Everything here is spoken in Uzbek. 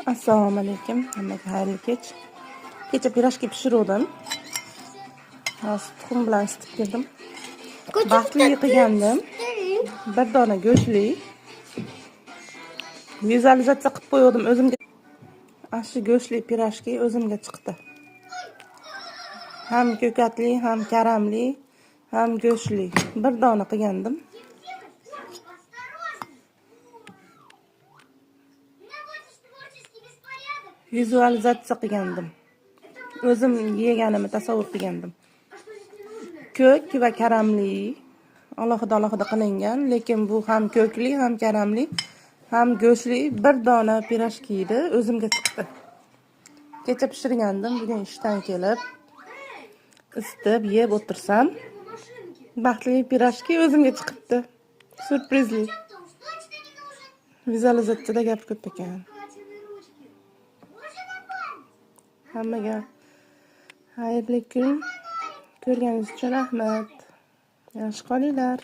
Assalomu alaykum. Hammaga xayrli kech. Kecha pirojki pishirdim. Hozir tuxum bilan isitib keldim. Baxtli qilgandim. Bir dona go'shtli. Vizualizatsiya qilib qo'ydim o'zimga. Ashi go'shtli pirojki o'zimga chiqdi. Ham ko'katli, ham karamli, ham go'shtli. Bir dona qilgandim. Vizualizatsiya qilgandim. O'zim yeganimni tasavvur qilgandim. Ko'k va karamli alohida qilingan, lekin bu ham ko'kli, ham karamli, ham go'shtli bir dona pirojki edi, o'zimga chiqdi. Kecha pishirgandim, bugun ishdan kelib isitib yeb o'tirsam, baxtli pirojki o'zimga chiqibdi. Surprizli. Vizualizatsiyada gap ko'p ekan. Hammaga xayrli kun. Ko'rganingiz uchun rahmat. Yaxshi qolinglar.